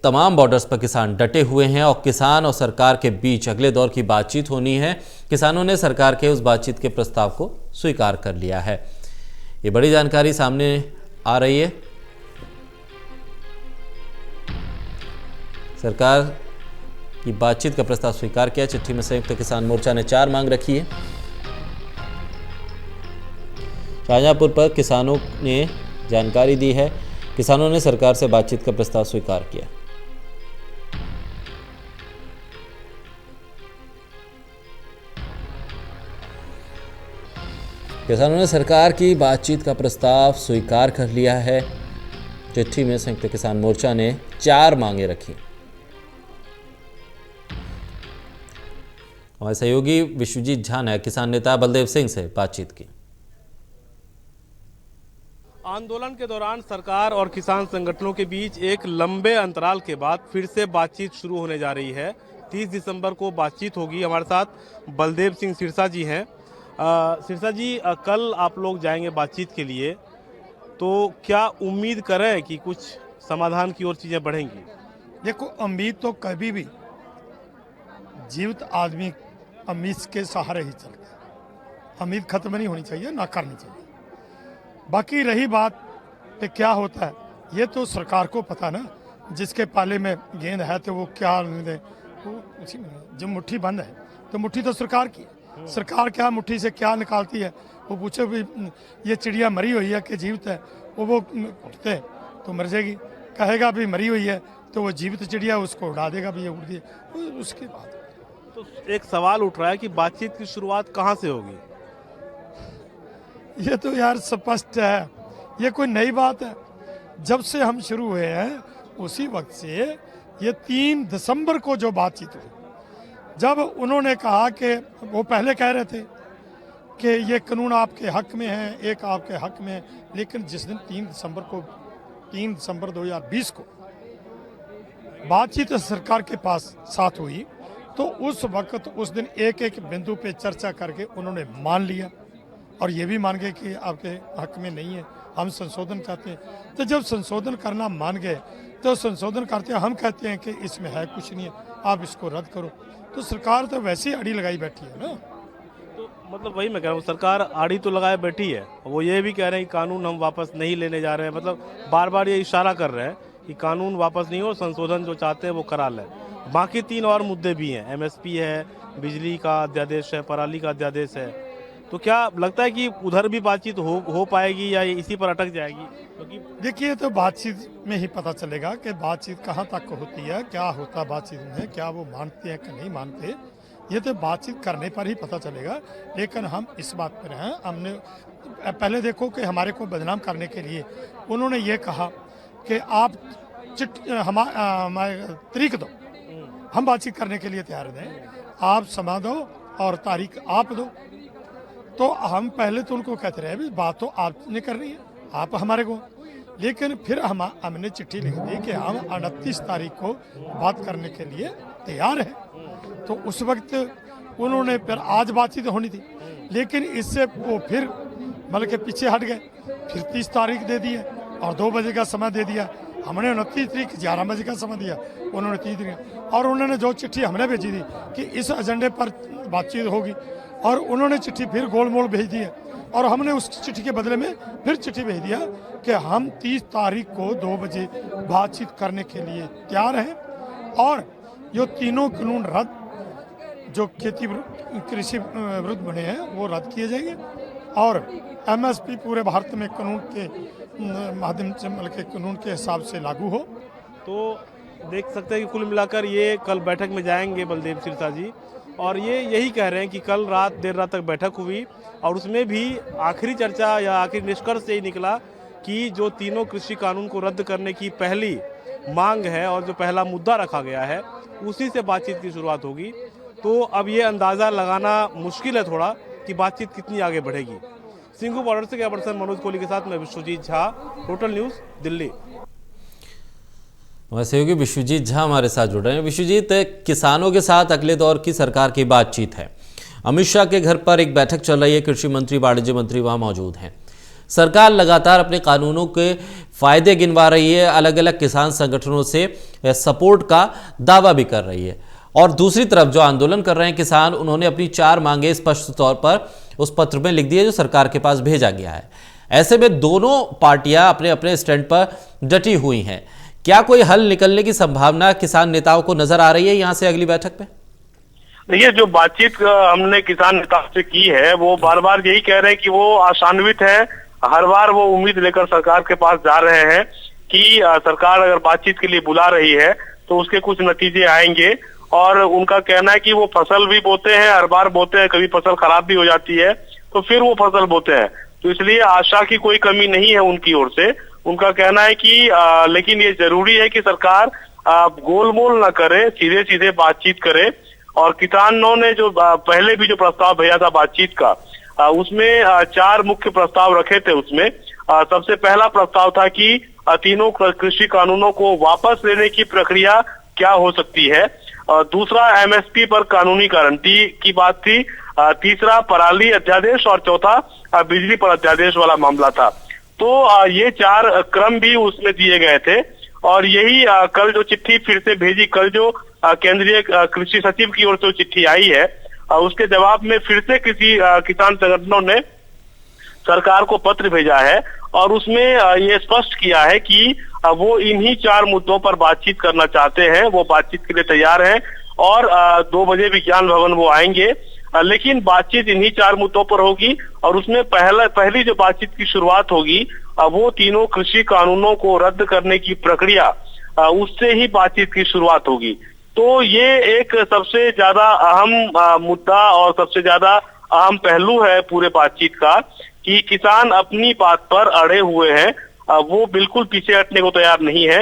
तमाम बॉर्डर्स पर किसान डटे हुए हैं और किसान और सरकार के बीच अगले दौर की बातचीत होनी है। किसानों ने सरकार के उस बातचीत के प्रस्ताव को स्वीकार कर लिया है। ये बड़ी जानकारी सामने आ रही है। सरकार की बातचीत का प्रस्ताव स्वीकार किया। चिट्ठी में संयुक्त किसान मोर्चा ने 4 मांग रखी है। शाहजहांपुर पर किसानों ने जानकारी दी है। किसानों ने सरकार से बातचीत का प्रस्ताव स्वीकार किया। किसानों ने सरकार की बातचीत का प्रस्ताव स्वीकार कर लिया है। चिट्ठी में संयुक्त किसान मोर्चा ने 4 मांगे रखी। हमारे सहयोगी विश्वजीत झा ने किसान नेता बलदेव सिंह से बातचीत की। आंदोलन के दौरान सरकार और किसान संगठनों के बीच एक लंबे अंतराल के बाद फिर से बातचीत शुरू होने जा रही है। 30 दिसंबर को बातचीत होगी। हमारे साथ बलदेव सिंह सिरसा जी हैं। सिरसा जी, कल आप लोग जाएंगे बातचीत के लिए, तो क्या उम्मीद करें कि कुछ समाधान की ओर चीजें बढ़ेंगी? देखो, उम्मीद तो कभी भी जीवित आदमी उम्मीद के सहारे ही चलता है। उम्मीद खत्म नहीं होनी चाहिए, ना करनी चाहिए। बाकी रही बात कि क्या होता है, ये तो सरकार को पता ना। जिसके पाले में गेंद है तो वो क्या दे, वो उसी में। जब मुट्ठी बंद है तो मुट्ठी तो सरकार की। सरकार क्या मुट्ठी से क्या निकालती है? वो पूछे भी ये चिड़िया मरी हुई है कि जीवित है, वो उठते तो मर जाएगी। कहेगा भी मरी हुई है तो वो जीवित चिड़िया उसको उड़ा देगा भी, ये उड़ती है। उसके बाद तो एक सवाल उठ रहा है कि बातचीत की शुरुआत कहाँ से होगी? ये तो यार स्पष्ट है, ये कोई नई बात है। जब से हम शुरू हुए हैं उसी वक्त से ये 3 दिसंबर को जो बातचीत हुई, जब उन्होंने कहा कि वो पहले कह रहे थे कि ये कानून आपके हक में है, एक आपके हक में है, लेकिन जिस दिन 3 दिसंबर 2020 को बातचीत सरकार के पास साथ हुई, तो उस वक्त उस दिन एक एक बिंदु पे चर्चा करके उन्होंने मान लिया और ये भी मान गए कि आपके हक में नहीं है, हम संशोधन चाहते हैं। तो जब संशोधन करना मान गए तो संशोधन करते हैं, हम कहते हैं कि इसमें है कुछ नहीं है, आप इसको रद्द करो। तो सरकार तो वैसे ही अड़ी लगाई बैठी है ना। तो मतलब वही मैं कह रहा हूँ, सरकार आड़ी तो लगाए बैठी है। वो ये भी कह रहे हैं कि कानून हम वापस नहीं लेने जा रहे हैं। मतलब बार बार ये इशारा कर रहे हैं कि कानून वापस नहीं हो, संशोधन जो चाहते हैं वो करा लें। बाकी 3 और मुद्दे भी हैं, MSP है, बिजली का अध्यादेश है, पराली का अध्यादेश है। तो क्या लगता है कि उधर भी बातचीत हो पाएगी या इसी पर अटक जाएगी? क्योंकि देखिए, तो बातचीत में ही पता चलेगा कि बातचीत कहाँ तक होती है, क्या होता बातचीत में, क्या वो मानते हैं कि नहीं मानते। ये तो बातचीत करने पर ही पता चलेगा। लेकिन हम इस बात पर हैं, हमने पहले देखो कि हमारे को बदनाम करने के लिए उन्होंने ये कहा कि आप हमारे तारीख दो, हम बातचीत करने के लिए तैयार हैं, आप समा दो और तारीख आप दो। तो हम पहले तो उनको कहते रहे, बात तो आपने करनी है, आप हमारे को। लेकिन फिर हमने चिट्ठी लिख दी कि हम 29 तारीख को बात करने के लिए तैयार हैं। तो उस वक्त उन्होंने फिर आज बातचीत होनी थी, लेकिन इससे वो फिर मतलब के पीछे हट गए। फिर 30 तारीख दे दी है और 2 बजे का समय दे दिया। हमने 29 तारीख 11 बजे का समय दिया, उन्होंने 30 तारीख। और उन्होंने जो चिट्ठी हमने भेजी थी कि इस एजेंडे पर बातचीत होगी, और उन्होंने चिट्ठी फिर गोलमोल भेज दी है। और हमने उस चिट्ठी के बदले में फिर चिट्ठी भेज दिया कि हम 30 तारीख को 2 बजे बातचीत करने के लिए तैयार हैं। और जो तीनों कानून रद्द, जो कृषि विरुद्ध बने हैं, वो रद्द किए जाएंगे। और MSP पूरे भारत में कानून के माध्यम से, मतलब के कानून के हिसाब से लागू हो। तो देख सकते हैं कि कुल मिलाकर ये कल बैठक में जाएंगे बलदेव सिरसा जी, और ये यही कह रहे हैं कि कल रात देर रात तक बैठक हुई और उसमें भी आखिरी चर्चा या आखिरी निष्कर्ष यही निकला कि जो तीनों कृषि कानून को रद्द करने की पहली मांग है और जो पहला मुद्दा रखा गया है, उसी से बातचीत की शुरुआत होगी। तो अब ये अंदाज़ा लगाना मुश्किल है थोड़ा कि बातचीत कितनी आगे बढ़ेगी। सिंघू बॉर्डर से कैमरा पर्सन मनोज कोहली के साथ मैं विश्वजीत झा, टोटल न्यूज़, दिल्ली। वैसे होगी विश्वजीत झा हमारे साथ जुड़ रहे हैं। विश्वजीत, किसानों के साथ अगले दौर की सरकार की बातचीत है। अमित शाह के घर पर एक बैठक चल रही है, कृषि मंत्री, वाणिज्य मंत्री वहां मौजूद हैं। सरकार लगातार अपने कानूनों के फायदे गिनवा रही है, अलग अलग किसान संगठनों से सपोर्ट का दावा भी कर रही है, और दूसरी तरफ जो आंदोलन कर रहे हैं किसान, उन्होंने अपनी 4 मांगे स्पष्ट तौर पर उस पत्र में लिख दी है जो सरकार के पास भेजा गया है। ऐसे में दोनों पार्टियां अपने अपने स्टैंड पर डटी हुई हैं। क्या कोई हल निकलने की संभावना किसान नेताओं को नजर आ रही है यहां से अगली बैठक में? देखिए, जो बातचीत हमने किसान नेताओं से की है वो बार बार यही कह रहे हैं कि वो आशान्वित है। हर बार वो उम्मीद लेकर सरकार के पास जा रहे हैं कि सरकार अगर बातचीत के लिए बुला रही है तो उसके कुछ नतीजे आएंगे। और उनका कहना है कि वो फसल भी बोते हैं, हर बार बोते हैं, कभी फसल खराब भी हो जाती है तो फिर वो फसल बोते हैं, तो इसलिए आशा की कोई कमी नहीं है उनकी ओर से। उनका कहना है कि लेकिन ये जरूरी है कि सरकार गोलमोल न करे, सीधे सीधे बातचीत करे। और किसानों ने जो पहले भी जो प्रस्ताव भेजा था बातचीत का, उसमें 4 मुख्य प्रस्ताव रखे थे। उसमें सबसे पहला प्रस्ताव था कि तीनों कृषि कानूनों को वापस लेने की प्रक्रिया क्या हो सकती है। दूसरा एमएसपी पर कानूनी गारंटी की बात थी। तीसरा पराली अध्यादेश और चौथा बिजली पर अध्यादेश वाला मामला था। तो ये 4 क्रम भी उसमें दिए गए थे। और यही कल जो चिट्ठी फिर से भेजी, कल जो केंद्रीय कृषि सचिव की ओर से चिट्ठी आई है, उसके जवाब में फिर से किसी किसान संगठनों ने सरकार को पत्र भेजा है और उसमें ये स्पष्ट किया है कि वो इन्हीं 4 मुद्दों पर बातचीत करना चाहते हैं। वो बातचीत के लिए तैयार हैं और 2 बजे विज्ञान भवन वो आएंगे। लेकिन बातचीत इन्हीं 4 मुद्दों पर होगी और उसमें पहली जो बातचीत की शुरुआत होगी वो तीनों कृषि कानूनों को रद्द करने की प्रक्रिया, उससे ही बातचीत की शुरुआत होगी। तो ये एक सबसे ज्यादा अहम मुद्दा और सबसे ज्यादा अहम पहलू है पूरे बातचीत का कि किसान अपनी बात पर अड़े हुए हैं, वो बिल्कुल पीछे हटने को तैयार नहीं है।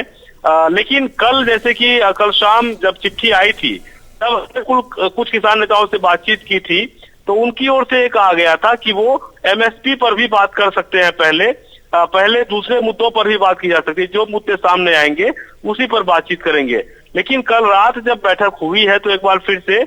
लेकिन कल जैसे कि कल शाम जब चिट्ठी आई थी तब कुछ किसान नेताओं से बातचीत की थी तो उनकी ओर से कहा गया था कि वो एमएसपी पर भी बात कर सकते हैं, पहले दूसरे मुद्दों पर भी बात की जा सकती है, जो मुद्दे सामने आएंगे उसी पर बातचीत करेंगे। लेकिन कल रात जब बैठक हुई है तो एक बार फिर से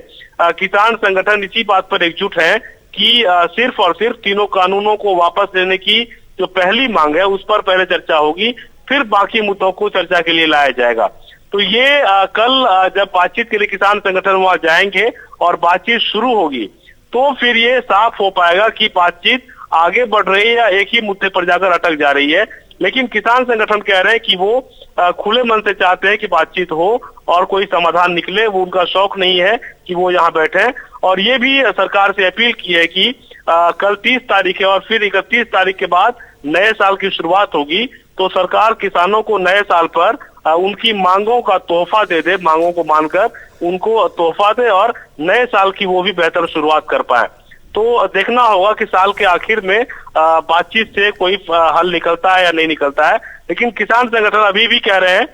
किसान संगठन इसी बात पर एकजुट है कि सिर्फ और सिर्फ तीनों कानूनों को वापस लेने की जो पहली मांग है उस पर पहले चर्चा होगी, फिर बाकी मुद्दों को चर्चा के लिए लाया जाएगा। तो ये कल जब बातचीत के लिए किसान संगठन वहां जाएंगे और बातचीत शुरू होगी तो फिर ये साफ हो पाएगा कि बातचीत आगे बढ़ रही है या एक ही मुद्दे पर जाकर अटक जा रही है। लेकिन किसान संगठन कह रहे हैं कि वो खुले मन से चाहते हैं कि बातचीत हो और कोई समाधान निकले। वो उनका शौक नहीं है कि वो यहाँ बैठे। और ये भी सरकार से अपील की है कि कल 30 तारीख है और फिर 31 तारीख के बाद नए साल की शुरुआत होगी, तो सरकार किसानों को नए साल पर उनकी मांगों का तोहफा दे दे, मांगों को मानकर उनको तोहफा दे और नए साल की वो भी बेहतर शुरुआत कर पाए। तो देखना होगा कि साल के आखिर में बातचीत से कोई हल निकलता है या नहीं निकलता है। लेकिन किसान संगठन अभी भी कह रहे हैं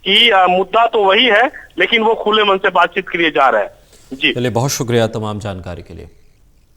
कि मुद्दा तो वही है, लेकिन वो खुले मन से बातचीत के लिए जा रहे हैं। जी चलिए, बहुत शुक्रिया तमाम जानकारी के लिए।